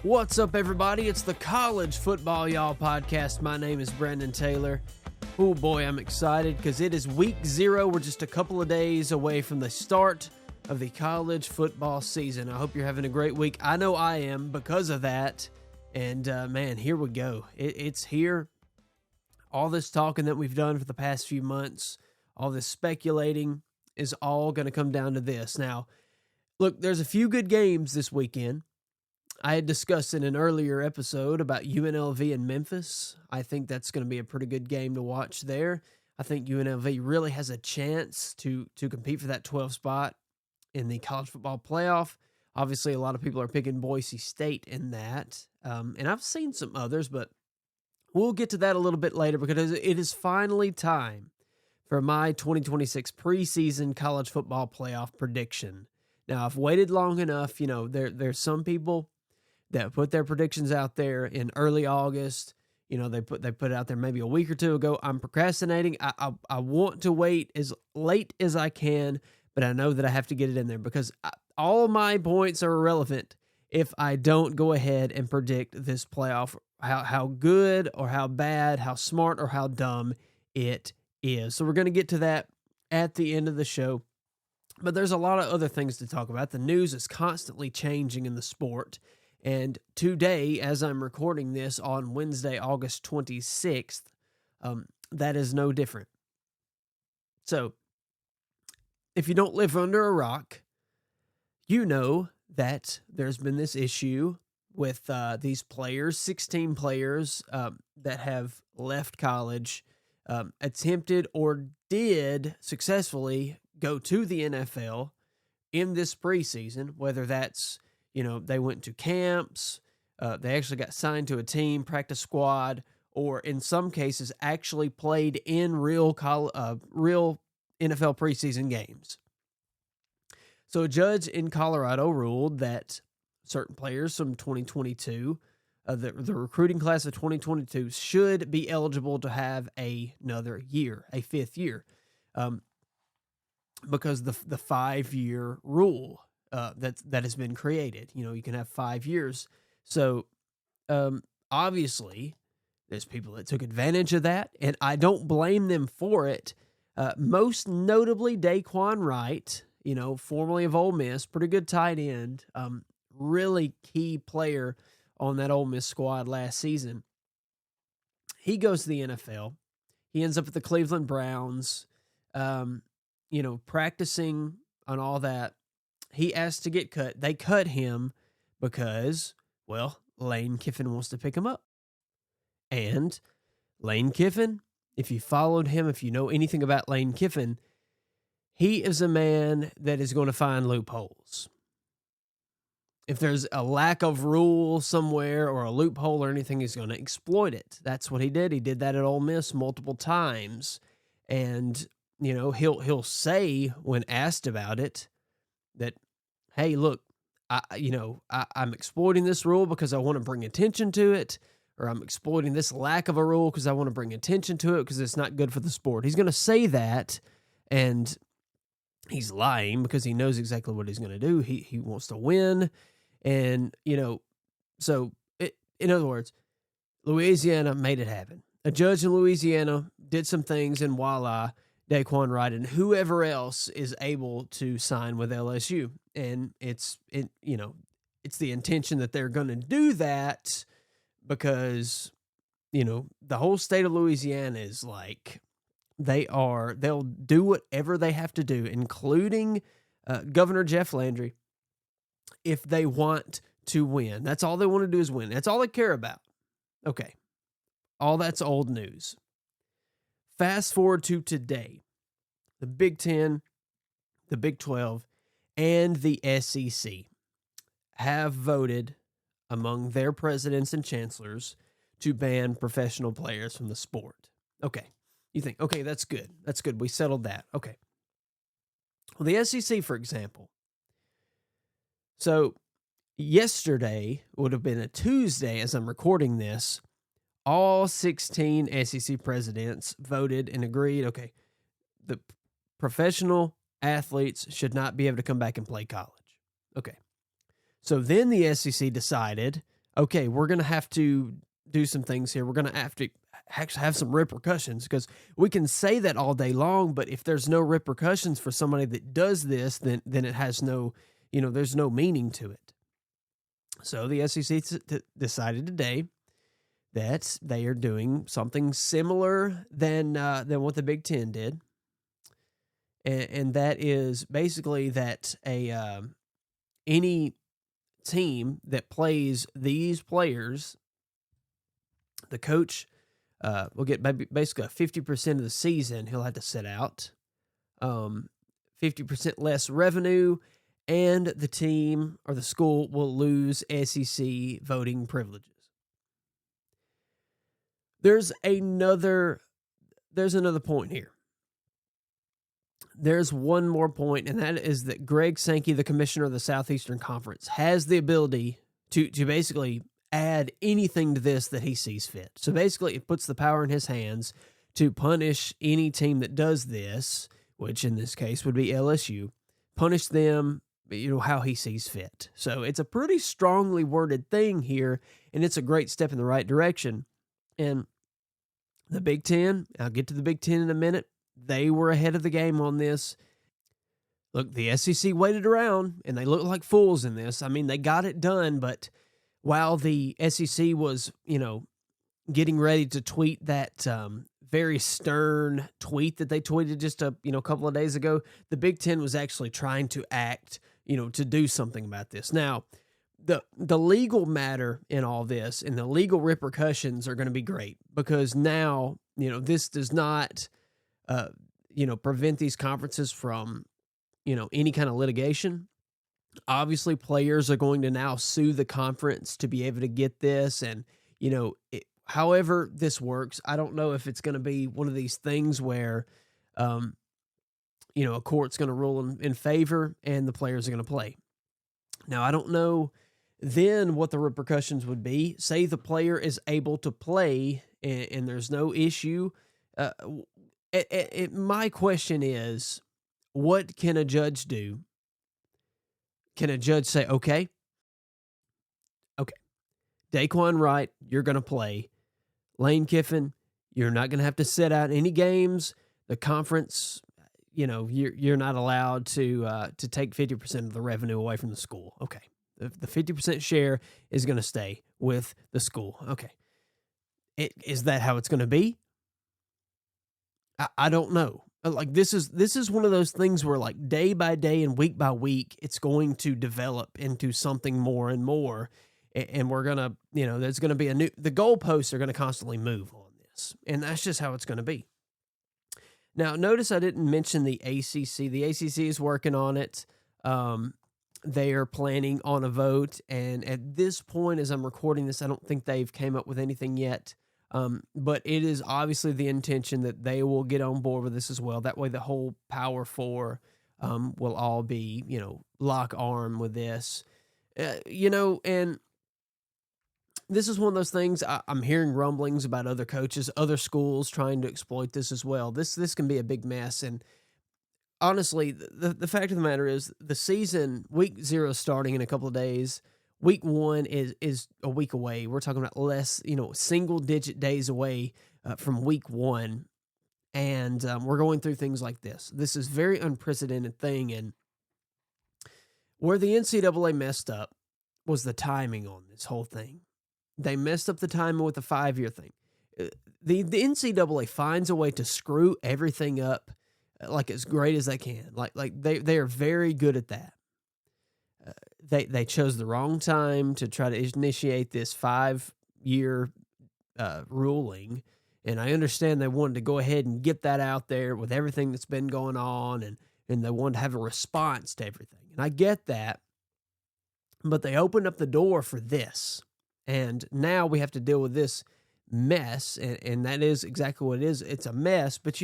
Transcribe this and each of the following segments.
What's up, everybody? It's the College Football Y'all podcast. My name is Brandon Taylor. Oh boy, I'm excited because it is week 0. We're just a couple of days away from the start of the college football season. I hope you're having a great week. I know I am because of that. And man, here we go. It's here. All this talking that we've done for the past few months, all this speculating is all going to come down to this. Now, look, there's a few good games this weekend. I had discussed in an earlier episode about UNLV and Memphis. I think that's going to be a pretty good game to watch there. I think UNLV really has a chance to compete for that 12th spot in the college football playoff. Obviously, a lot of people are picking Boise State in that. And I've seen some others, but we'll get to that a little bit later because it is finally time for my 2026 preseason college football playoff prediction. Now, I've waited long enough. You know, there's some people that put their predictions out there in early August. You know, they put it out there maybe a week or two ago. I'm procrastinating. I want to wait as late as I can, but I know that I have to get it in there because all my points are irrelevant if I don't go ahead and predict this playoff, how good or how bad, how smart or how dumb it is. So we're going to get to that at the end of the show. But there's a lot of other things to talk about. The news is constantly changing in the sport. And today, as I'm recording this on Wednesday, August 26th, that is no different. So, if you don't live under a rock, you know that there's been this issue with these players, 16 players that have left college, attempted or did successfully go to the NFL in this preseason, whether that's, you know, they went to camps, they actually got signed to a team, practice squad, or in some cases actually played in real NFL preseason games. So a judge in Colorado ruled that certain players from 2022, the recruiting class of 2022, should be eligible to have another year, a 5th year, because the 5-year rule that has been created. You know, you can have 5 years. So obviously, there's people that took advantage of that, and I don't blame them for it. Most notably, Daquan Wright, you know, formerly of Ole Miss, pretty good tight end, really key player on that Ole Miss squad last season. He goes to the NFL. He ends up at the Cleveland Browns, you know, practicing on all that. He asked to get cut. They cut him because, well, Lane Kiffin wants to pick him up. And Lane Kiffin, if you followed him, if you know anything about Lane Kiffin, he is a man that is going to find loopholes. If there's a lack of rule somewhere or a loophole or anything, he's going to exploit it. That's what he did. He did that at Ole Miss multiple times. And, you know, he'll say when asked about it that, hey, look, I'm exploiting this rule because I want to bring attention to it, or I'm exploiting this lack of a rule because I want to bring attention to it because it's not good for the sport. He's going to say that, and he's lying because he knows exactly what he's going to do. He wants to win, and, you know, so in other words, Louisiana made it happen. A judge in Louisiana did some things, and voila, Daquan Wright and whoever else is able to sign with LSU. And it's the intention that they're going to do that because, you know, the whole state of Louisiana is like, they'll do whatever they have to do, including Governor Jeff Landry, if they want to win. That's all they want to do is win. That's all they care about. Okay. All that's old news. Fast forward to today. The Big Ten, the Big 12, and the SEC have voted among their presidents and chancellors to ban professional players from the sport. Okay. You think, okay, that's good. That's good. We settled that. Okay. Well, the SEC, for example. So yesterday would have been a Tuesday as I'm recording this. All 16 SEC presidents voted and agreed, okay, the professional athletes should not be able to come back and play college. Okay. So then the SEC decided, okay, we're going to have to do some things here. We're going to actually have some repercussions, because we can say that all day long, but if there's no repercussions for somebody that does this, then it has no, there's no meaning to it. So the SEC decided today that they are doing something similar than what the Big Ten did, and that is basically that any team that plays these players, the coach will get basically 50% of the season he'll have to sit out, 50% less revenue, and the team or the school will lose SEC voting privileges. There's another point here. There's one more point, and that is that Greg Sankey, the commissioner of the Southeastern Conference, has the ability to basically add anything to this that he sees fit. So basically, it puts the power in his hands to punish any team that does this, which in this case would be LSU, punish them, how he sees fit. So it's a pretty strongly worded thing here, and it's a great step in the right direction. And the Big Ten, I'll get to the Big Ten in a minute, they were ahead of the game on this. Look, the SEC waited around, and they looked like fools in this. I mean, they got it done, but while the SEC was, getting ready to tweet that very stern tweet that they tweeted just a couple of days ago, the Big Ten was actually trying to act, to do something about this. Now, the legal matter in all this and the legal repercussions are going to be great, because now, this does not, prevent these conferences from, any kind of litigation. Obviously, players are going to now sue the conference to be able to get this. And, however this works, I don't know if it's going to be one of these things where, a court's going to rule in favor and the players are going to play. Now, I don't know then what the repercussions would be. Say the player is able to play and there's no issue. My question is, what can a judge do? Can a judge say, okay, Daquan Wright, you're going to play. Lane Kiffin, you're not going to have to sit out any games. The conference, you're not allowed to take 50% of the revenue away from the school. Okay. The 50% share is going to stay with the school. Okay. Is that how it's going to be? I don't know. Like, this is one of those things where, like, day by day and week by week, it's going to develop into something more and more. And we're going to, there's going to be the goalposts are going to constantly move on this. And that's just how it's going to be. Now, notice I didn't mention the ACC. The ACC is working on it. They are planning on a vote. And at this point, as I'm recording this, I don't think they've came up with anything yet. But it is obviously the intention that they will get on board with this as well. That way the whole Power Four will all be, lock arm with this. And this is one of those things, I'm hearing rumblings about other coaches, other schools trying to exploit this as well. This can be a big mess. And honestly, the fact of the matter is the season, week 0 starting in a couple of days. Week 1 is a week away. We're talking about less, single-digit days away from week 1. And we're going through things like this. This is a very unprecedented thing. And where the NCAA messed up was the timing on this whole thing. They messed up the timing with the 5-year thing. The NCAA finds a way to screw everything up like as great as they can. Like they are very good at that. They chose the wrong time to try to initiate this 5-year ruling, and I understand they wanted to go ahead and get that out there with everything that's been going on, and they wanted to have a response to everything, and I get that, but they opened up the door for this, and now we have to deal with this mess, and that is exactly what it is. It's a mess, but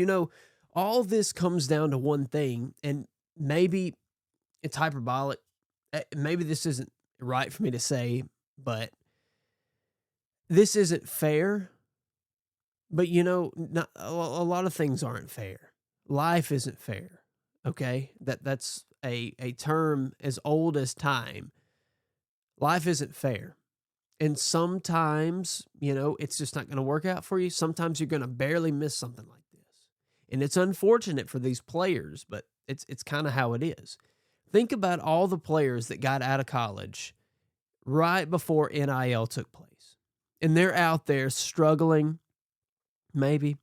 all this comes down to one thing, and maybe it's hyperbolic. Maybe this isn't right for me to say, but this isn't fair. But, not, a lot of things aren't fair. Life isn't fair, okay? That's a term as old as time. Life isn't fair. And sometimes, it's just not going to work out for you. Sometimes you're going to barely miss something like this. And it's unfortunate for these players, but it's kind of how it is. Think about all the players that got out of college right before NIL took place. And they're out there struggling. Maybe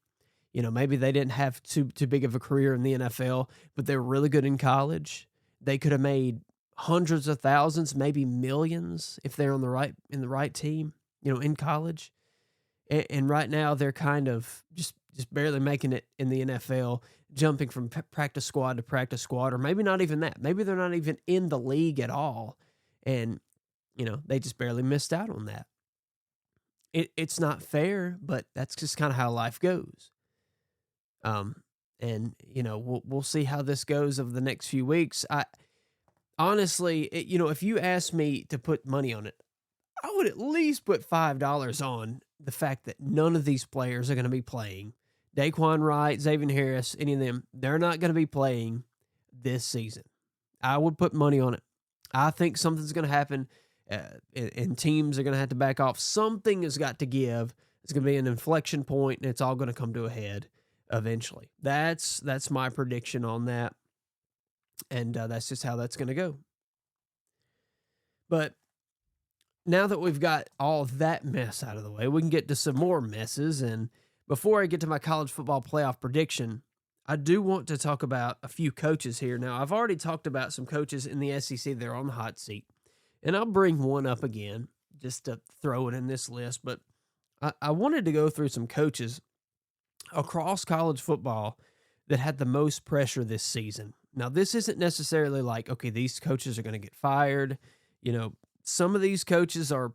they didn't have too big of a career in the NFL, but they were really good in college. They could have made hundreds of thousands, maybe millions if they're in the right team, in college. And right now they're kind of just barely making it in the NFL, jumping from practice squad to practice squad, or maybe not even that. Maybe they're not even in the league at all. And, they just barely missed out on that. It's not fair, but that's just kind of how life goes. And we'll see how this goes over the next few weeks. Honestly, if you asked me to put money on it, I would at least put $5 on the fact that none of these players are going to be playing. Daquan Wright, Xavier Harris, any of them, they're not going to be playing this season. I would put money on it. I think something's going to happen, and teams are going to have to back off. Something has got to give. It's going to be an inflection point, and it's all going to come to a head eventually. That's my prediction on that. And that's just how that's going to go. But now that we've got all that mess out of the way, we can get to some more messes. And before I get to my college football playoff prediction, I do want to talk about a few coaches here. Now, I've already talked about some coaches in the SEC that are on the hot seat. And I'll bring one up again just to throw it in this list. But I wanted to go through some coaches across college football that had the most pressure this season. Now, this isn't necessarily like, okay, these coaches are going to get fired. Some of these coaches are,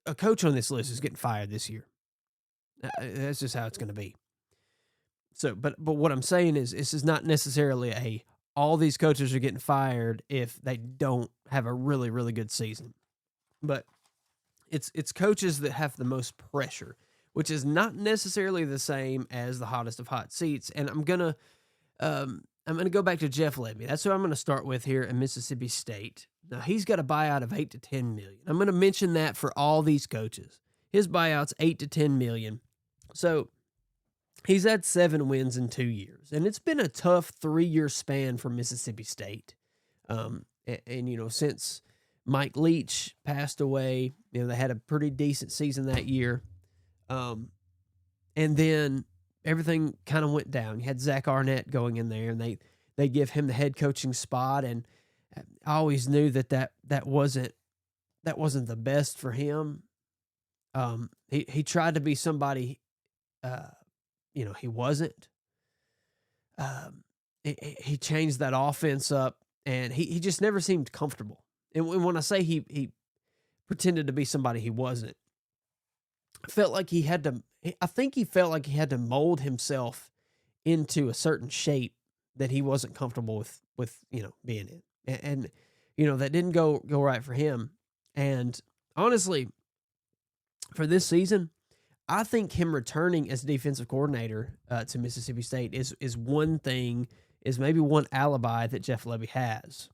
a coach on this list is getting fired this year. That's just how it's going to be. So, but what I'm saying is, this is not necessarily all these coaches are getting fired if they don't have a really, really good season. But it's coaches that have the most pressure, which is not necessarily the same as the hottest of hot seats. And I'm gonna go back to Jeff Lebby. That's who I'm gonna start with here at Mississippi State. Now he's got a buyout of $8 to $10 million. I'm gonna mention that for all these coaches. His buyout's $8 to $10 million. So he's had 7 wins in 2 years, and it's been a tough 3-year span for Mississippi State. And since Mike Leach passed away, they had a pretty decent season that year. And then everything kind of went down. You had Zach Arnett going in there, and they give him the head coaching spot. And I always knew that wasn't the best for him. He tried to be somebody, he wasn't. He changed that offense up, and he just never seemed comfortable. And when I say he pretended to be somebody he wasn't, I felt like he had to mold himself into a certain shape that he wasn't comfortable with being in. And that didn't go right for him. And honestly, for this season, I think him returning as defensive coordinator to Mississippi State is maybe one alibi that Jeff Lebby has.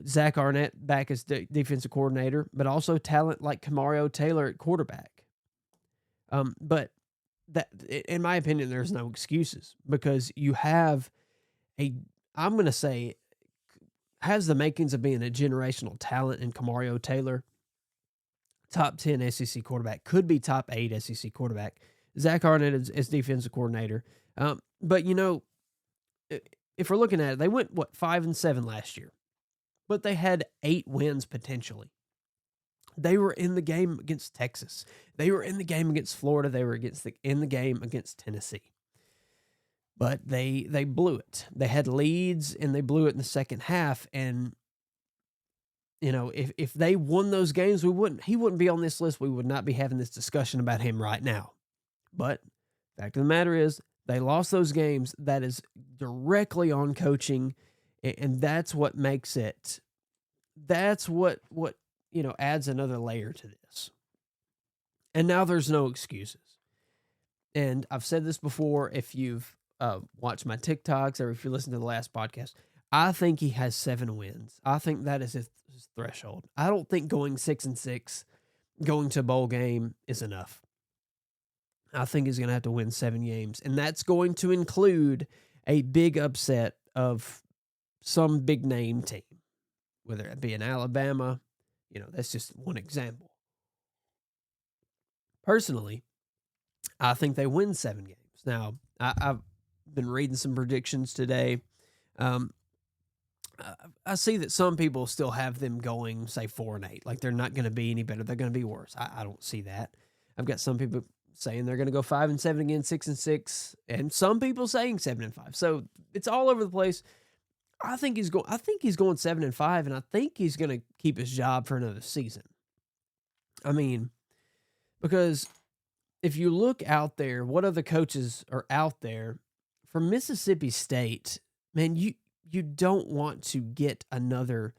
Zach Arnett back as defensive coordinator, but also talent like Kamario Taylor at quarterback. But that, in my opinion, there's no excuses, because you have I'm going to say, has the makings of being a generational talent in Kamario Taylor. Top 10 SEC quarterback, could be top 8 SEC quarterback. Zach Arnett is defensive coordinator. But if we're looking at it, they went 5-7 last year, but they had 8 wins potentially. They were in the game against Texas. They were in the game against Florida. They were in the game against Tennessee. But they blew it. They had leads, and they blew it in the second half. And if they won those games, he wouldn't be on this list. We would not be having this discussion about him right now. But fact of the matter is, they lost those games. That is directly on coaching, and that's what makes it. That's what adds another layer to this. And now there's no excuses. And I've said this before, if you've watched my TikToks or if you listen to the last podcast, I think he has 7 wins. I think that is a his threshold. I don't think going 6-6, going to a bowl game is enough. I think he's going to have to win 7 games, and that's going to include a big upset of some big name team, whether it be in Alabama. That's just one example. Personally, I think they win 7 games. Now, I've been reading some predictions today. I see that some people still have them going, say, 4-8. Like they're not going to be any better. They're going to be worse. I don't see that. I've got some people saying they're going to go 5-7 again, 6-6, and some people saying 7-5. So it's all over the place. I think he's going 7-5, and I think he's going to keep his job for another season. I mean, because if you look out there, what other coaches are out there for Mississippi State? Man, you don't want to get another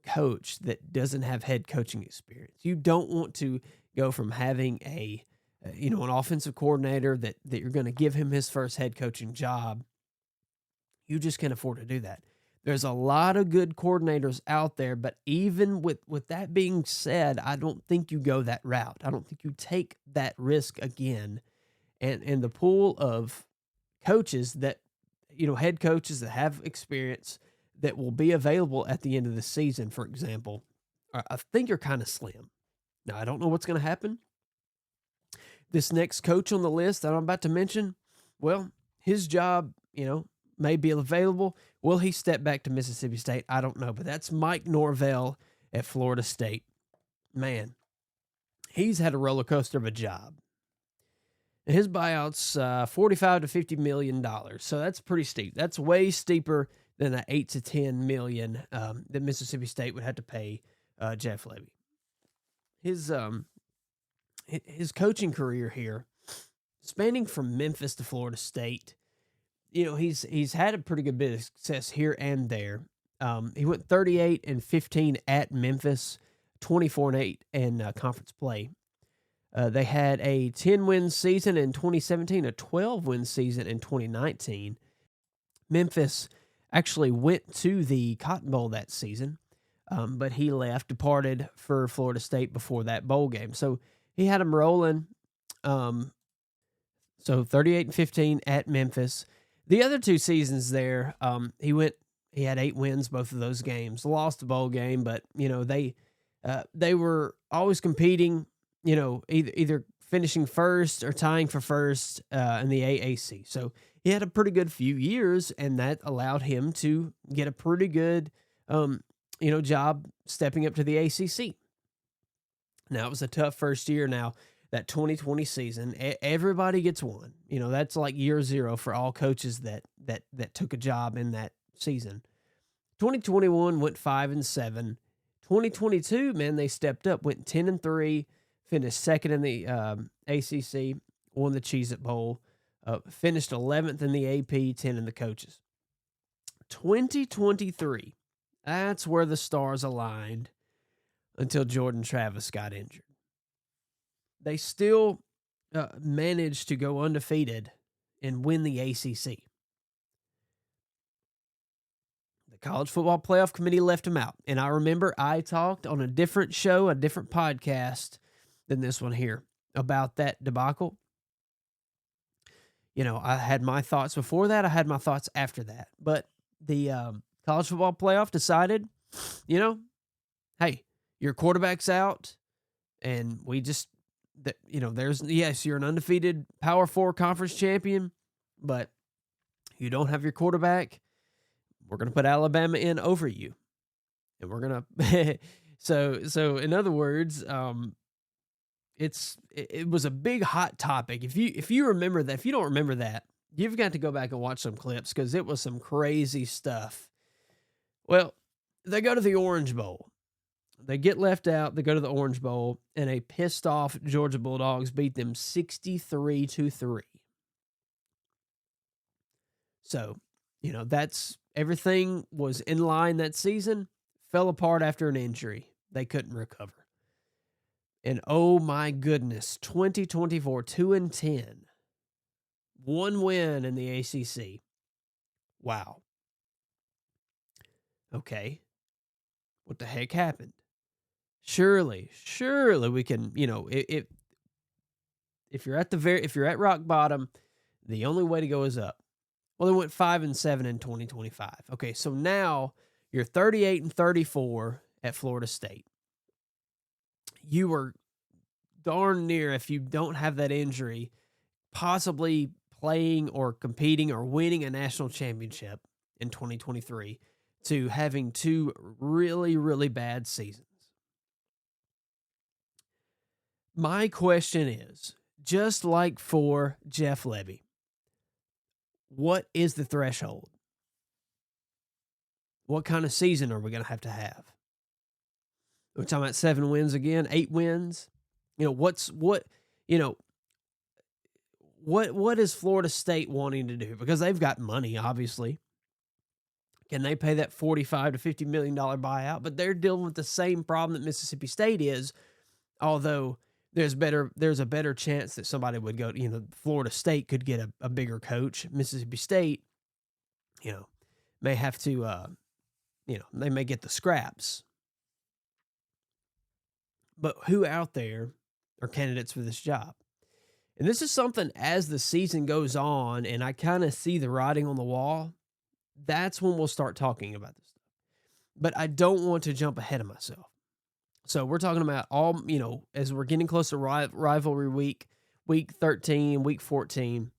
coach that doesn't have head coaching experience. You don't want to go from having an offensive coordinator that you're going to give him his first head coaching job. You just can't afford to do that. There's a lot of good coordinators out there, but even with that being said, I don't think you go that route. I don't think you take that risk again. And the pool of coaches that, head coaches that have experience that will be available at the end of the season, for example, I think are kind of slim. Now, I don't know what's going to happen. This next coach on the list that I'm about to mention, well, his job, may be available. Will he step back to Mississippi State? I don't know, but that's Mike Norvell at Florida State. Man, he's had a roller coaster of a job. And his buyout's $45 to $50 million, so that's pretty steep. That's way steeper than the $8 to $10 million that Mississippi State would have to pay Jeff Lebby. His coaching career here, spanning from Memphis to Florida State, he's had a pretty good bit of success here and there. He went 38-15 at Memphis, 24-8 in conference play. They had a 10-win season in 2017, a 12-win season in 2019. Memphis actually went to the Cotton Bowl that season, but he departed for Florida State before that bowl game. So he had him rolling. So 38-15 at Memphis. The other 2 seasons there, he had 8 wins both of those games. Lost the bowl game, but they were always competing. Either finishing first or tying for first in the AAC. So he had a pretty good few years, and that allowed him to get a pretty good, job stepping up to the ACC. Now, it was a tough first year. Now, that 2020 season, everybody gets one. That's like year 0 for all coaches that took a job in that season. 2021 went 5-7. 2022, man, they stepped up, went 10-3, finished second in the ACC, won the Cheez-It Bowl, finished 11th in the AP, 10 in the coaches. 2023, that's where the stars aligned until Jordan Travis got injured. They still managed to go undefeated and win the ACC. The College Football Playoff Committee left him out. And I remember I talked on a different show, a different podcast than this one here about that debacle. I had my thoughts before that. I had my thoughts after that. But the College Football Playoff decided, hey, your quarterback's out, and we just, you're an undefeated Power 4 conference champion, but you don't have your quarterback. We're going to put Alabama in over you. And we're going to, so in other words, it was a big hot topic. If you remember that, if you don't remember that, you've got to go back and watch some clips because it was some crazy stuff. Well, they go to the Orange Bowl. They get left out. They go to the Orange Bowl, and a pissed off Georgia Bulldogs beat them 63-3. So, that's everything was in line that season. Fell apart after an injury. They couldn't recover. And oh my goodness, 2024, 2-10. 1 win in the ACC. Wow. Okay. What the heck happened? Surely we can, if you're at rock bottom, the only way to go is up. Well, they went 5-7 in 2025. Okay, so now you're 38-34 at Florida State. You were darn near, if you don't have that injury, possibly playing or competing or winning a national championship in 2023 to having two really, really bad seasons. My question is, just like for Jeff Lebby, what is the threshold? What kind of season are we going to have? We're talking about 7 wins again, 8 wins. What is Florida State wanting to do? Because they've got money, obviously. Can they pay that $45 to $50 million buyout? But they're dealing with the same problem that Mississippi State is, although there's a better chance that somebody would go, Florida State could get a bigger coach. Mississippi State, may have to, they may get the scraps. But who out there are candidates for this job? And this is something as the season goes on, and I kind of see the writing on the wall, that's when we'll start talking about this stuff. But I don't want to jump ahead of myself. So we're talking about all, as we're getting close to rivalry week 13, week 14,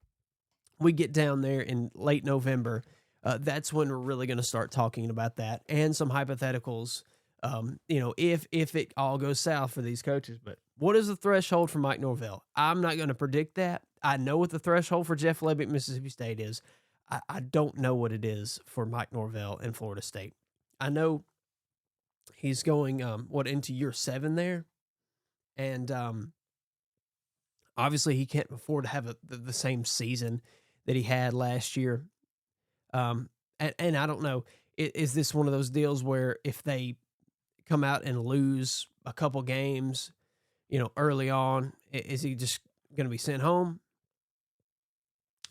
we get down there in late November. That's when we're really going to start talking about that and some hypotheticals, if it all goes south for these coaches. But what is the threshold for Mike Norvell? I'm not going to predict that. I know what the threshold for Jeff Lebby at Mississippi State is. I don't know what it is for Mike Norvell in Florida State. I know he's going, into year 7 there. And obviously he can't afford to have the same season that he had last year. And I don't know, is this one of those deals where if they come out and lose a couple games, early on, is he just going to be sent home?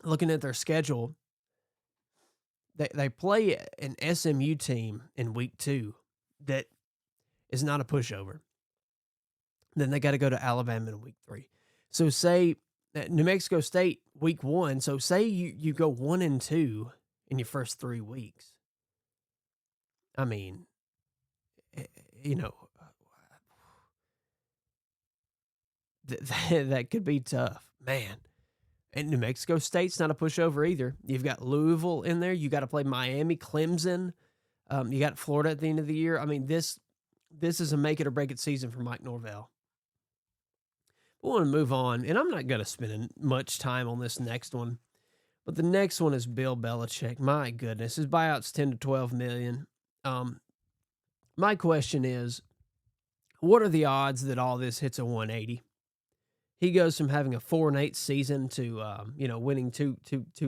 Looking at their schedule, they play an SMU team in week 2 that is not a pushover. Then they got to go to Alabama in week 3. So say New Mexico State week 1. So say you go 1-2 in your first 3 weeks. I mean, that could be tough, man. And New Mexico State's not a pushover either. You've got Louisville in there. You got to play Miami, Clemson. You got Florida at the end of the year. I mean, this is a make it or break it season for Mike Norvell. We want to move on, and I'm not going to spend much time on this next one, but the next one is Bill Belichick. My goodness, his buyout's $10 to $12 million. My question is, what are the odds that all this hits a 180? He goes from having a 4-8 season to, winning two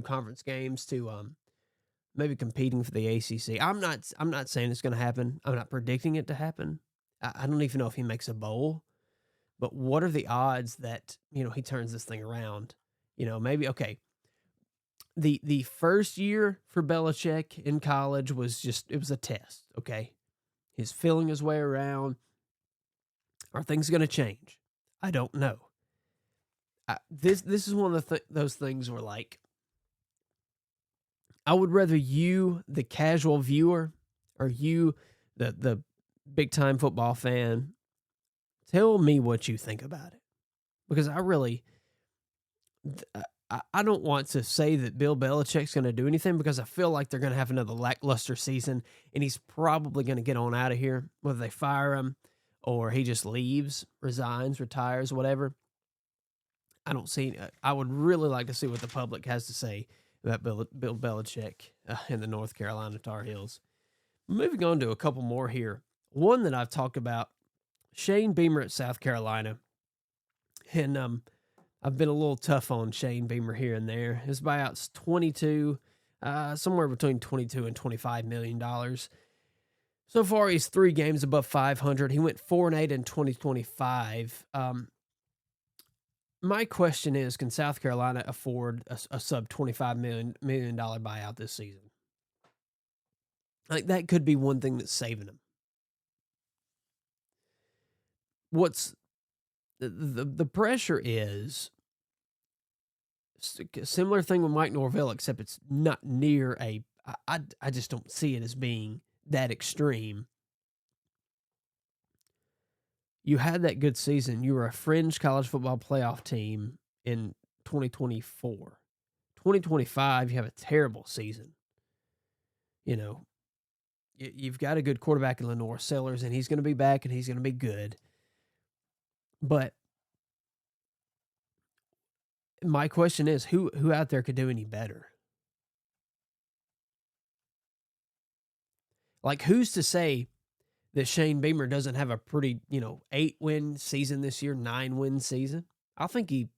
conference games to maybe competing for the ACC. I'm not saying it's going to happen. I'm not predicting it to happen. I don't even know if he makes a bowl. But what are the odds that he turns this thing around? Maybe okay. The first year for Belichick in college was a test. Okay, he's feeling his way around. Are things going to change? I don't know. This is one of those things where, like, I would rather you, the casual viewer, or you, the big time football fan, tell me what you think about it, because I don't want to say that Bill Belichick's going to do anything, because I feel like they're going to have another lackluster season, and he's probably going to get on out of here, whether they fire him or he just leaves, resigns, retires, whatever. I would really like to see what the public has to say about Bill Belichick and the North Carolina Tar Heels. Moving on to a couple more here. One that I've talked about, Shane Beamer at South Carolina. And I've been a little tough on Shane Beamer here and there. His buyout's somewhere between $22 and $25 million. So far, he's 3 games above 500. He went 4-8 in 2025. My question is, can South Carolina afford a sub $25 million buyout this season? Like, that could be one thing that's saving them. what's the pressure is a similar thing with Mike Norvell, except it's not near I just don't see it as being that extreme. You had that good season. You were a fringe college football playoff team in 2024. 2025, you have a terrible season. You know, you've got a good quarterback in Lenore Sellers, and he's going to be back, and he's going to be good. But my question is, who out there could do any better? Like, who's to say that Shane Beamer doesn't have a pretty, 8-win season this year, 9-win season? I think he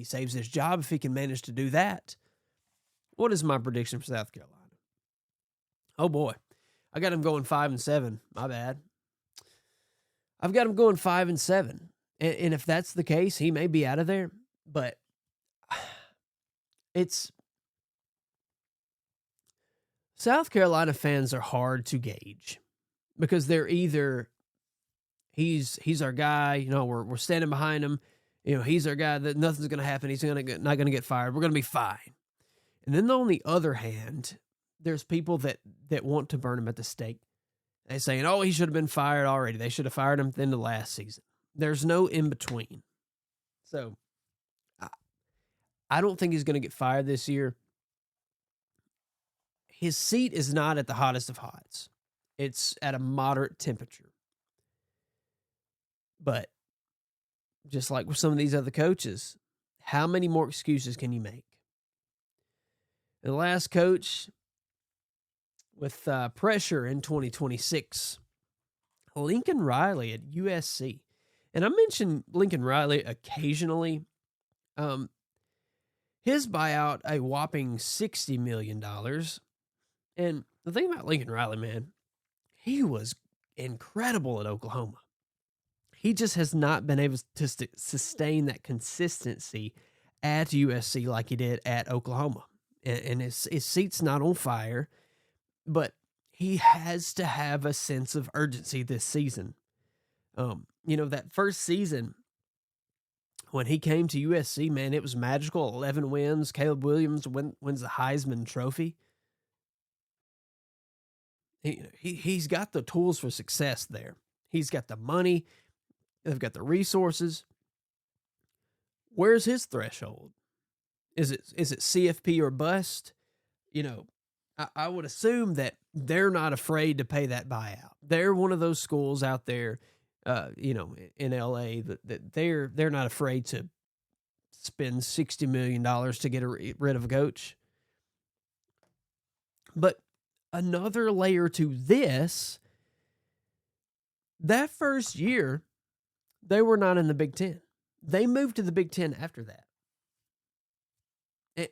saves his job if he can manage to do that. What is my prediction for South Carolina? Oh boy, I got him going 5-7. My bad. I've got him going 5-7, and if that's the case, he may be out of there. But it's South Carolina fans are hard to gauge because they're either he's our guy, we're standing behind him, he's our guy, that nothing's going to happen, he's not going to get fired, we're going to be fine. And then on the other hand, there's people that want to burn him at the stake. They're saying, oh, he should have been fired already. They should have fired him at the end of last season. There's no in between. So I don't think he's going to get fired this year. His seat is not at the hottest of hots. It's at a moderate temperature. But just like with some of these other coaches, how many more excuses can you make? The last coach with pressure in 2026, Lincoln Riley at USC. And I mention Lincoln Riley occasionally. His buyout, a whopping $60 million. And the thing about Lincoln Riley, man, he was incredible at Oklahoma. He just has not been able to sustain that consistency at USC like he did at Oklahoma. And his seat's not on fire, but he has to have a sense of urgency this season. That first season, when he came to USC, man, it was magical. 11 wins. Caleb Williams wins the Heisman Trophy. He's got the tools for success there. He's got the money. They've got the resources. Where's his threshold? Is it CFP or bust? I would assume that they're not afraid to pay that buyout. They're one of those schools out there, in LA that they're not afraid to spend $60 million to get rid of a coach. But another layer to this, that first year, they were not in the Big Ten. They moved to the Big Ten after that.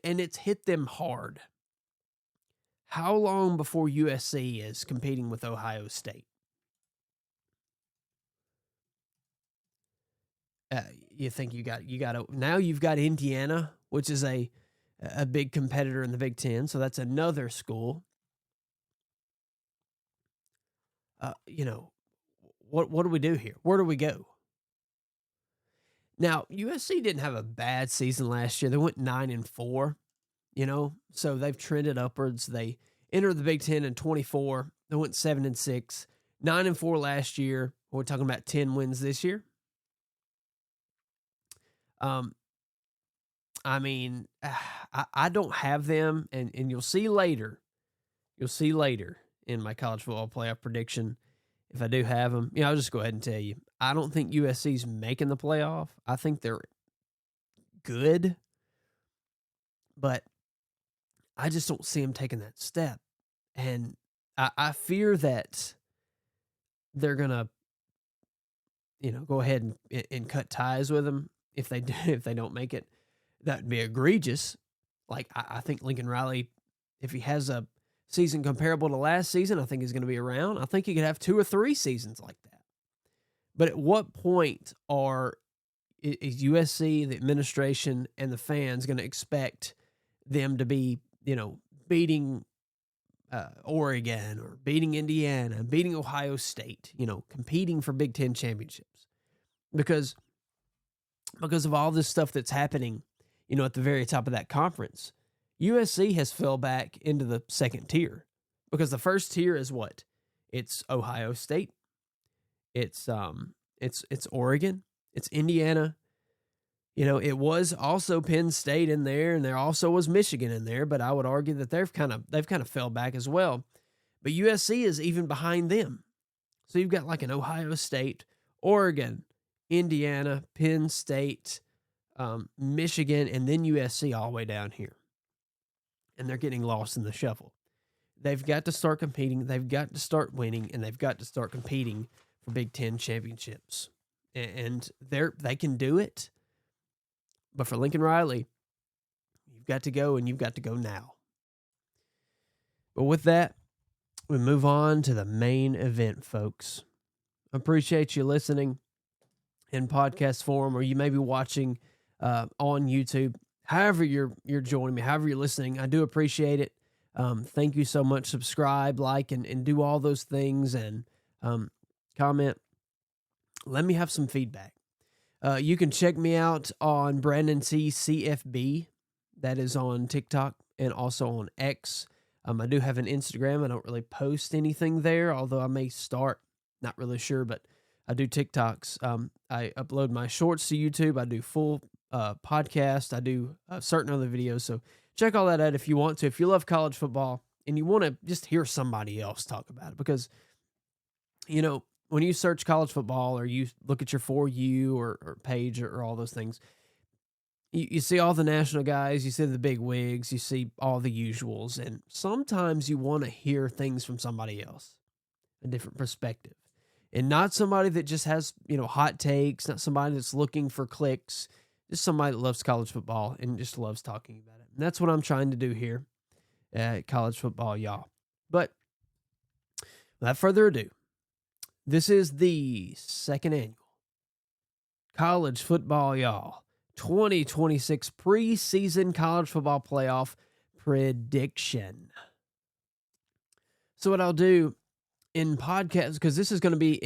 And it's hit them hard. How long before USC is competing with Ohio State? You think you got now you've got Indiana, which is a big competitor in the Big Ten, so that's another school. What do we do here? Where do we go? Now, USC didn't have a bad season last year. They went 9-4, so they've trended upwards. They entered the Big Ten in 24. They went 7-6, 9-4 last year. We're talking about 10 wins this year. I don't have them, and you'll see later. You'll see later in my college football playoff prediction if I do have them. I'll just go ahead and tell you. I don't think USC's making the playoff. I think they're good, but I just don't see them taking that step. And I fear that they're going to, go ahead and cut ties with them if they don't make it. That would be egregious. Like, I think Lincoln Riley, if he has a season comparable to last season, I think he's going to be around. I think he could have 2 or 3 seasons like that. But at what point is USC, the administration, and the fans going to expect them to be, beating Oregon or beating Indiana, beating Ohio State, competing for Big Ten championships. Because of all this stuff that's happening, at the very top of that conference, USC has fell back into the second tier. Because the first tier is what? It's Ohio State. It's Oregon. It's Indiana. It was also Penn State in there, and there also was Michigan in there, but I would argue that they've kind of fell back as well. But USC is even behind them. So you've got like an Ohio State, Oregon, Indiana, Penn State, Michigan, and then USC all the way down here. And they're getting lost in the shuffle. They've got to start competing, they've got to start winning, and they've got to start competing for Big Ten championships. And they can do it. But for Lincoln Riley, you've got to go, and you've got to go now. But with that, we move on to the main event, folks. Appreciate you listening in podcast form, or you may be watching on YouTube. However you're joining me, however you're listening, I do appreciate it. Thank you so much. Subscribe, like, and do all those things, and comment. Let me have some feedback. You can check me out on Brandon T. CFB. That is on TikTok and also on X. I do have an Instagram. I don't really post anything there, although I may start. Not really sure, but I do TikToks. I upload my shorts to YouTube. I do full podcast. I do certain other videos. So check all that out if you want to. If you love college football and you want to just hear somebody else talk about it, because, when you search college football or you look at your For You or page or all those things, you see all the national guys, you see the big wigs, you see all the usuals, and sometimes you want to hear things from somebody else, a different perspective, and not somebody that just has, hot takes, not somebody that's looking for clicks, just somebody that loves college football and just loves talking about it. And that's what I'm trying to do here at College Football Y'all. But without further ado, this is the second annual College Football Y'all 2026 preseason college football playoff prediction. So what I'll do in podcast, because this is going to be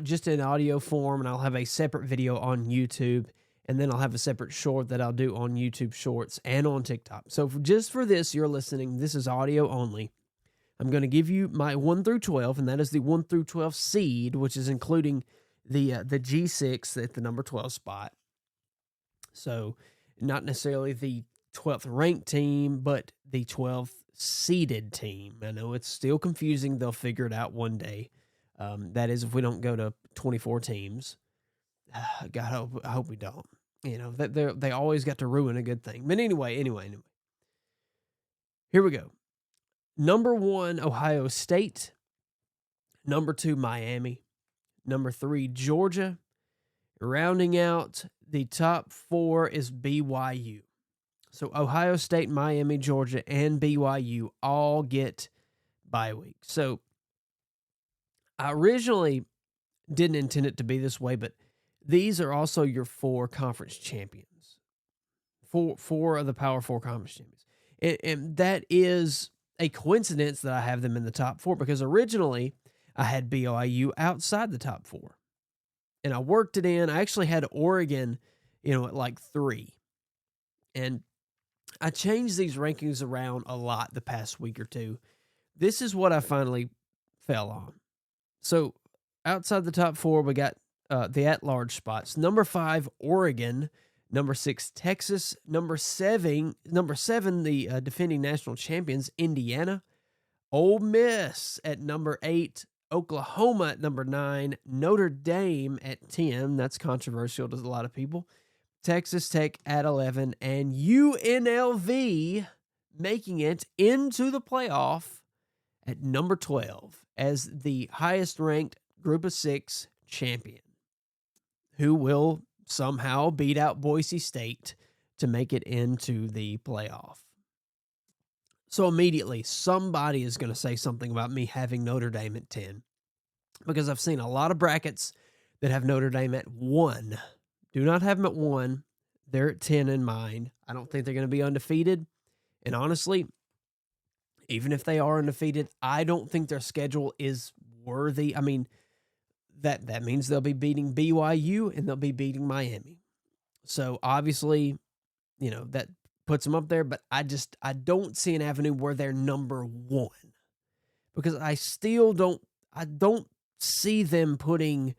just in audio form, and I'll have a separate video on YouTube, and then I'll have a separate short that I'll do on YouTube Shorts and on TikTok. So just for this, you're listening, this is audio only. I'm going to give you my 1 through 12, and that is the 1 through 12 seed, which is including the G6 at the number 12 spot. So not necessarily the 12th ranked team, but the 12th seeded team. I know it's still confusing. They'll figure it out one day. That is, if we don't go to 24 teams. God, I hope we don't. They always got to ruin a good thing. But anyway. Here we go. Number 1, Ohio State. Number 2, Miami. Number 3, Georgia. Rounding out the top 4 is BYU. So Ohio State, Miami, Georgia, and BYU all get bye week. So I originally didn't intend it to be this way, but these are also your 4 conference champions. Four of the Power 4 conference champions. And that is a coincidence that I have them in the top 4, because originally I had BYU outside the top 4. And I worked it in. I actually had Oregon, at like 3. And I changed these rankings around a lot the past week or two. This is what I finally fell on. So outside the top 4, we got the at-large spots. Number 5, Oregon. Number 6, Texas. Number 7, the defending national champions, Indiana. Ole Miss at number 8. Oklahoma at number 9. Notre Dame at 10. That's controversial to a lot of people. Texas Tech at 11. And UNLV making it into the playoff at number 12 as the highest-ranked Group of 6 champion, who will somehow beat out Boise State to make it into the playoff. So immediately, somebody is going to say something about me having Notre Dame at 10, because I've seen a lot of brackets that have Notre Dame at 1. Do not have them at 1. They're at 10 in mine. I don't think they're going to be undefeated. And honestly, Even if they are undefeated, I don't think their schedule is worthy. I mean, that means they'll be beating BYU and they'll be beating Miami. So obviously, that puts them up there, but I don't see an avenue where they're number one, because I don't see them putting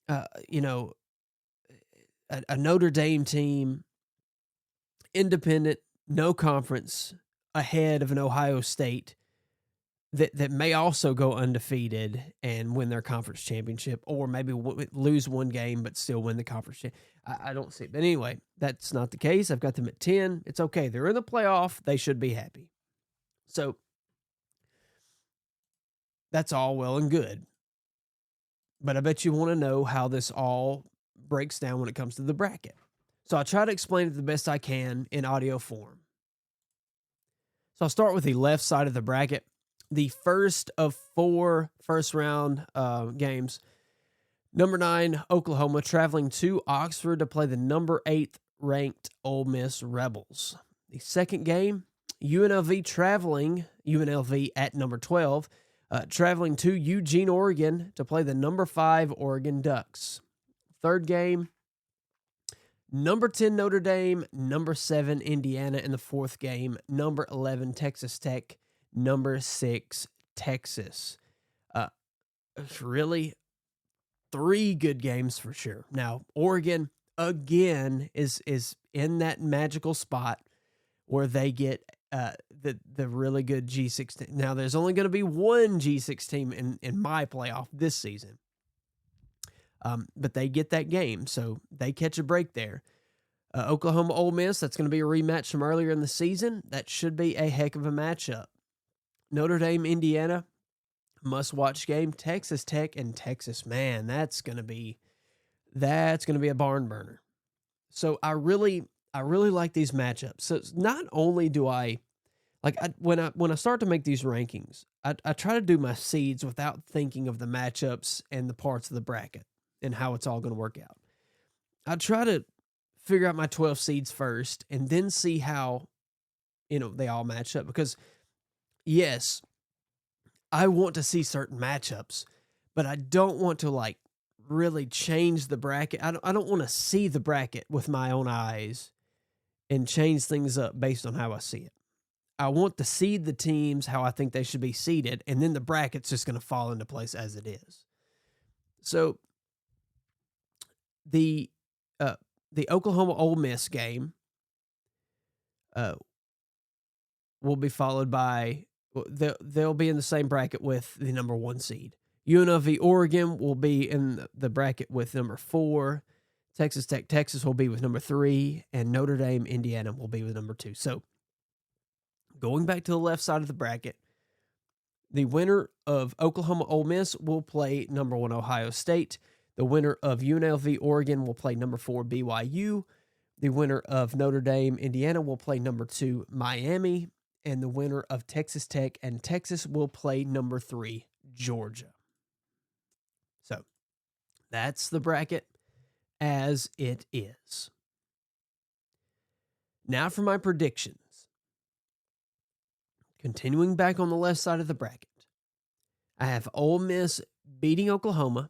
a Notre Dame team, independent, no conference, ahead of an Ohio State that may also go undefeated and win their conference championship, or maybe lose one game but still win the conference championship. I don't see it. But anyway, that's not the case. I've got them at 10. It's okay. They're in the playoff. They should be happy. So that's all well and good. But I bet you want to know how this all breaks down when it comes to the bracket. So I'll try to explain it the best I can in audio form. So I'll start with the left side of the bracket. The first of 4 first-round games. Number 9, Oklahoma, traveling to Oxford to play the number 8 ranked Ole Miss Rebels. The second game, UNLV at number 12, traveling to Eugene, Oregon to play the number 5 Oregon Ducks. Third game, number 10 Notre Dame, number 7 Indiana, and the fourth game, number 11 Texas Tech, number 6 Texas. Really 3 good games for sure. Now, Oregon, again, is in that magical spot where they get the really good G6 team. Now, there's only going to be one G6 team in my playoff this season. But they get that game, so they catch a break there. Oklahoma, Ole Miss, that's going to be a rematch from earlier in the season. That should be a heck of a matchup. Notre Dame, Indiana, must-watch game. Texas Tech and Texas, man, that's going to be a barn burner. So I really like these matchups. So not only do when I start to make these rankings, I try to do my seeds without thinking of the matchups and the parts of the bracket and how it's all going to work out. I try to figure out my 12 seeds first and then see how, they all match up. Because, yes, I want to see certain matchups, but I don't want to, really change the bracket. I don't want to see the bracket with my own eyes and change things up based on how I see it. I want to seed the teams how I think they should be seeded, and then the bracket's just going to fall into place as it is. So the Oklahoma Ole Miss game will be followed by, they'll be in the same bracket with the number 1 seed. UNLV Oregon will be in the bracket with number 4. Texas Tech, Texas will be with number 3, and Notre Dame, Indiana will be with number 2. So going back to the left side of the bracket, the winner of Oklahoma Ole Miss will play number 1 Ohio State. The winner of UNLV Oregon will play number 4 BYU. The winner of Notre Dame Indiana will play number 2 Miami. And the winner of Texas Tech and Texas will play number 3 Georgia. So that's the bracket as it is. Now for my predictions. Continuing back on the left side of the bracket, I have Ole Miss beating Oklahoma.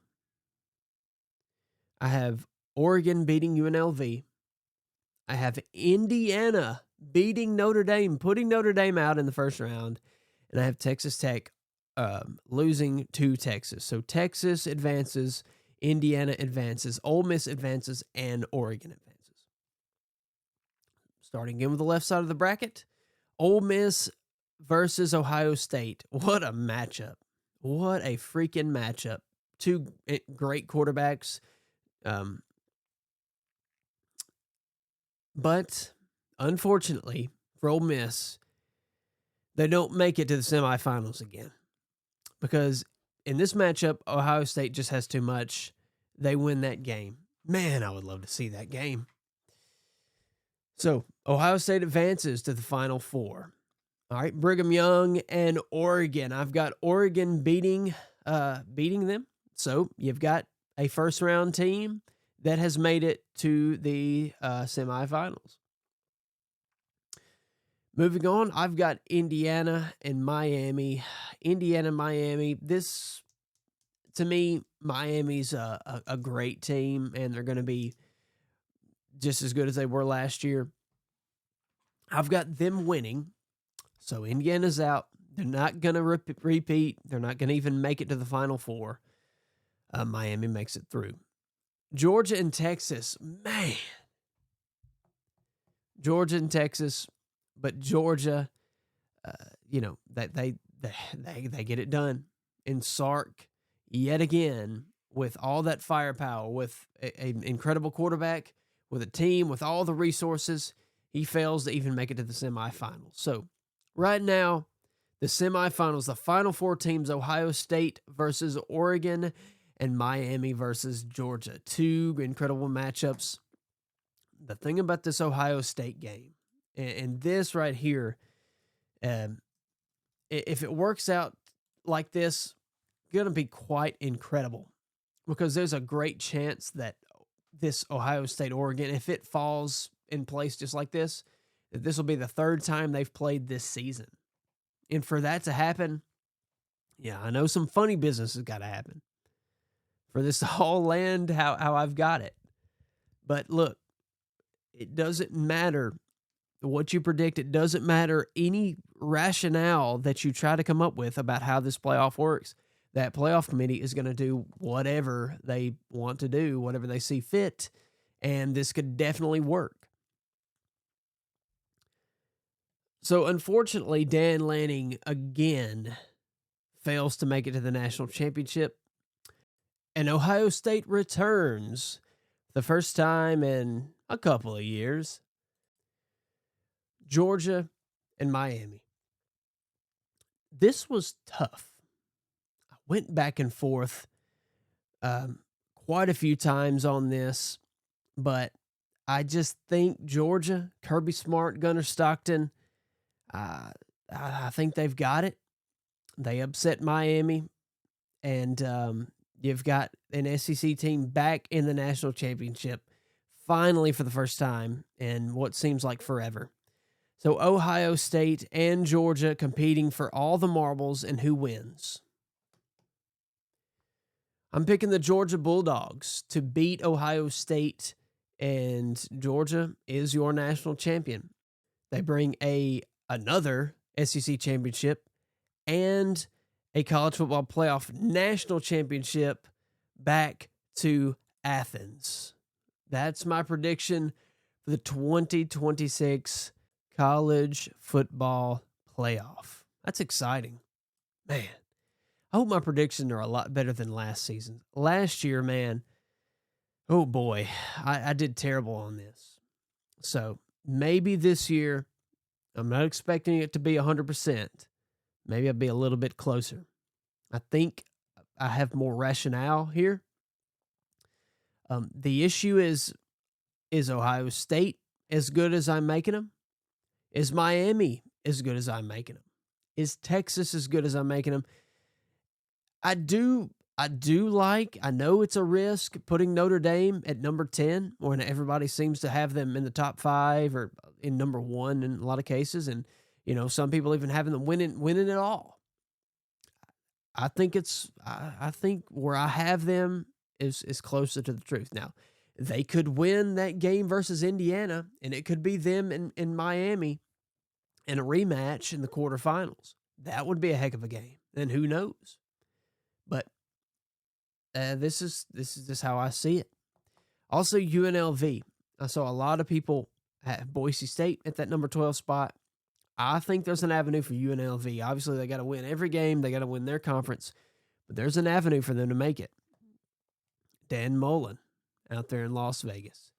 I have Oregon beating UNLV. I have Indiana beating Notre Dame, putting Notre Dame out in the first round. And I have Texas Tech losing to Texas. So Texas advances, Indiana advances, Ole Miss advances, and Oregon advances. Starting again with the left side of the bracket, Ole Miss versus Ohio State. What a matchup. What a freaking matchup. 2 great quarterbacks. But unfortunately for Ole Miss, they don't make it to the semifinals again. Because in this matchup, Ohio State just has too much. They win that game. Man, I would love to see that game. So Ohio State advances to the Final Four. All right, Brigham Young and Oregon. I've got Oregon beating them. So you've got a first-round team that has made it to the semifinals. Moving on, I've got Indiana and Miami. Indiana, Miami. This, to me, Miami's a great team, and they're going to be just as good as they were last year. I've got them winning. So Indiana's out. They're not going to repeat. They're not going to even make it to the Final Four. Miami makes it through. Georgia and Texas, man. Georgia and Texas, but Georgia, they get it done. And Sark, yet again, with all that firepower, with an incredible quarterback, with a team, with all the resources, he fails to even make it to the semifinals. So right now, the semifinals, the Final Four teams, Ohio State versus Oregon and Miami versus Georgia. Two incredible matchups. The thing about this Ohio State game, and this right here, if it works out like this, it's going to be quite incredible, because there's a great chance that this Ohio State-Oregon, if it falls in place just like this will be the third time they've played this season. And for that to happen, yeah, I know some funny business has got to happen for this to all land how I've got it. But look, it doesn't matter what you predict. It doesn't matter any rationale that you try to come up with about how this playoff works. That playoff committee is going to do whatever they want to do, whatever they see fit, and this could definitely work. So, unfortunately, Dan Lanning again fails to make it to the national championship, and Ohio State returns the first time in a couple of years. Georgia and Miami. This was tough. I went back and forth quite a few times on this, but I just think Georgia, Kirby Smart, Gunnar Stockton, I think they've got it. They upset Miami, and you've got an SEC team back in the national championship, finally for the first time in what seems like forever. So Ohio State and Georgia competing for all the marbles, and who wins? I'm picking the Georgia Bulldogs to beat Ohio State, and Georgia is your national champion. They bring another SEC championship and a college football playoff national championship back to Athens. That's my prediction for the 2026 college football playoff. That's exciting. Man, I hope my predictions are a lot better than last season. Last year, man, oh boy, I did terrible on this. So maybe this year, I'm not expecting it to be 100%. Maybe I'll be a little bit closer. I think I have more rationale here. The issue is Ohio State as good as I'm making them? Is Miami as good as I'm making them? Is Texas as good as I'm making them? I know it's a risk putting Notre Dame at number 10 when everybody seems to have them in the top 5 or in number 1 in a lot of cases. And, some people even having them winning it all. I think where I have them is closer to the truth. Now, they could win that game versus Indiana, and it could be them in Miami in a rematch in the quarterfinals. That would be a heck of a game. And who knows? But this is just how I see it. Also, UNLV. I saw a lot of people at Boise State at that number 12 spot. I think there's an avenue for UNLV. Obviously, they got to win every game. They got to win their conference. But there's an avenue for them to make it. Dan Mullen out there in Las Vegas.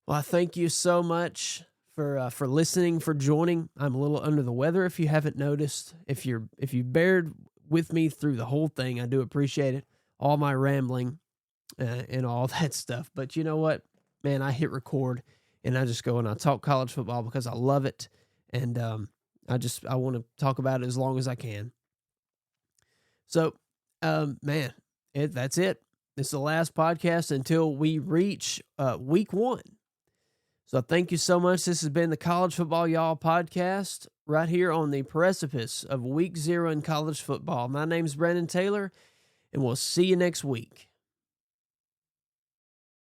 Well, I thank you so much for listening, for joining. I'm a little under the weather if you haven't noticed. If you bared with me through the whole thing, I do appreciate it. All my rambling and all that stuff. But you know what? Man, I hit record and I just go and I talk college football because I love it. And I want to talk about it as long as I can. So, that's it. It's the last podcast until we reach week 1. So thank you so much. This has been the College Football Y'all podcast right here on the precipice of Week 0 in college football. My name's Brandon Taylor, and we'll see you next week.